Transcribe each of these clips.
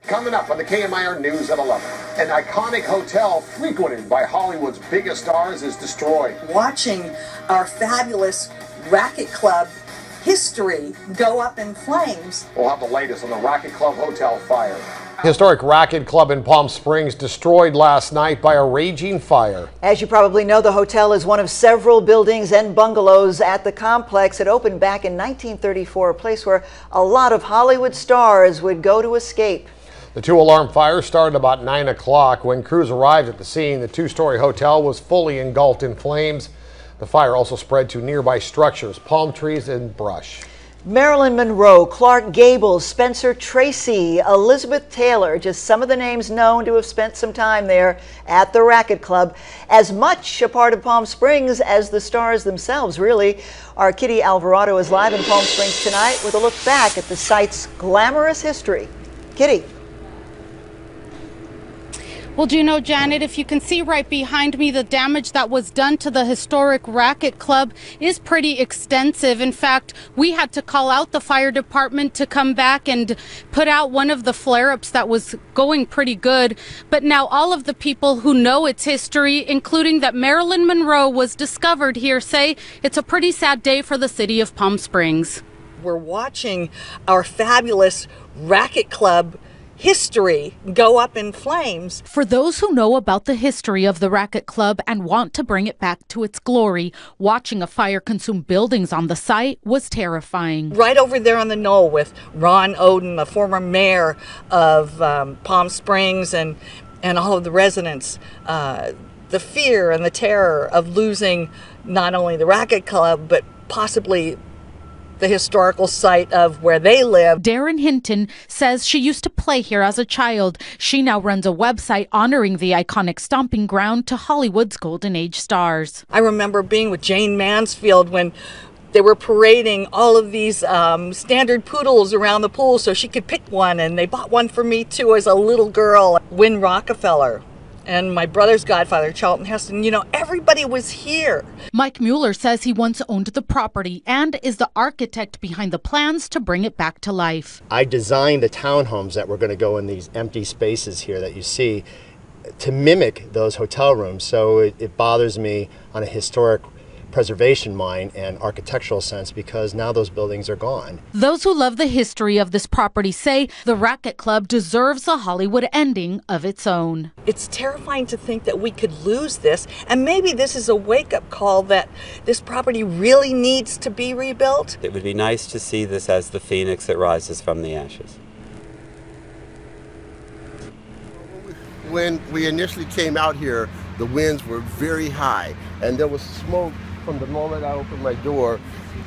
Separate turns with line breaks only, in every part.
Coming up on the KMIR News at 11, an iconic hotel frequented by Hollywood's biggest stars is destroyed.
Watching our fabulous Racquet Club history go up in flames.
We'll have the latest on the Racquet Club hotel fire.
Historic Racquet Club in Palm Springs destroyed last night by a raging fire.
As you probably know, the hotel is one of several buildings and bungalows at the complex. It opened back in 1934, a place where a lot of Hollywood stars would go to escape.
The two-alarm fire started about 9 o'clock. When crews arrived at the scene, the two-story hotel was fully engulfed in flames. The fire also spread to nearby structures, palm trees, and brush.
Marilyn Monroe, Clark Gable, Spencer Tracy, Elizabeth Taylor, just some of the names known to have spent some time there at the Racquet Club. As much a part of Palm Springs as the stars themselves, really. Our Kitty Alvarado is live in Palm Springs tonight with a look back at the site's glamorous history. Kitty.
Well, Juno, Janet, if you can see right behind me, the damage that was done to the historic Racquet Club is pretty extensive. In fact, we had to call out the fire department to come back and put out one of the flare-ups that was going pretty good. But now all of the people who know its history, including that Marilyn Monroe was discovered here, say it's a pretty sad day for the city of Palm Springs.
We're watching our fabulous Racquet Club history go up in flames.
For those who know about the history of the Racquet Club and want to bring it back to its glory, watching a fire consume buildings on the site was terrifying.
Right over there on the knoll with Ron Oden, the former mayor of Palm Springs, and all of the residents, the fear and the terror of losing not only the Racquet Club, but possibly the historical site of where they live.
Daryn Hinton says she used to play here as a child. She now runs a website honoring the iconic stomping ground to Hollywood's golden age stars.
I remember being with Jane Mansfield when they were parading all of these standard poodles around the pool so she could pick one, and they bought one for me too as a little girl. Win Rockefeller and my brother's godfather, Charlton Heston, you know, everybody was here.
Mike Mueller says he once owned the property and is the architect behind the plans to bring it back to life.
I designed the townhomes that were going to go in these empty spaces here that you see to mimic those hotel rooms. So it bothers me on a historic preservation mind and architectural sense because now those buildings are gone.
Those who love the history of this property say the Racquet Club deserves a Hollywood ending of its own.
It's terrifying to think that we could lose this, and maybe this is a wake-up call that this property really needs to be rebuilt.
It would be nice to see this as the phoenix that rises from the ashes.
When we initially came out here, the winds were very high, and there was smoke. From the moment I opened my door,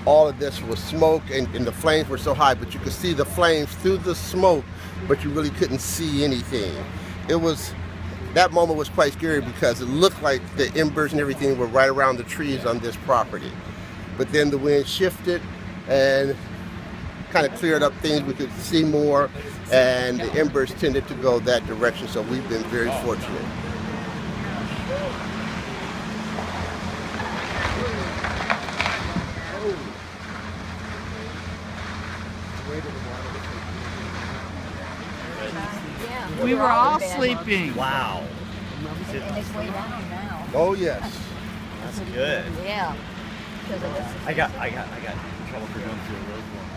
all of this was smoke, and the flames were so high, but you could see the flames through the smoke, but you really couldn't see anything. That moment was quite scary because it looked like the embers and everything were right around the trees on this property. But then the wind shifted and kind of cleared up things. We could see more, and the embers tended to go that direction, so we've been very fortunate.
We were all sleeping.
Wow.
And it's way down now.
Oh yes.
That's good.
Yeah. Because of this.
I got in trouble for going through a road wall.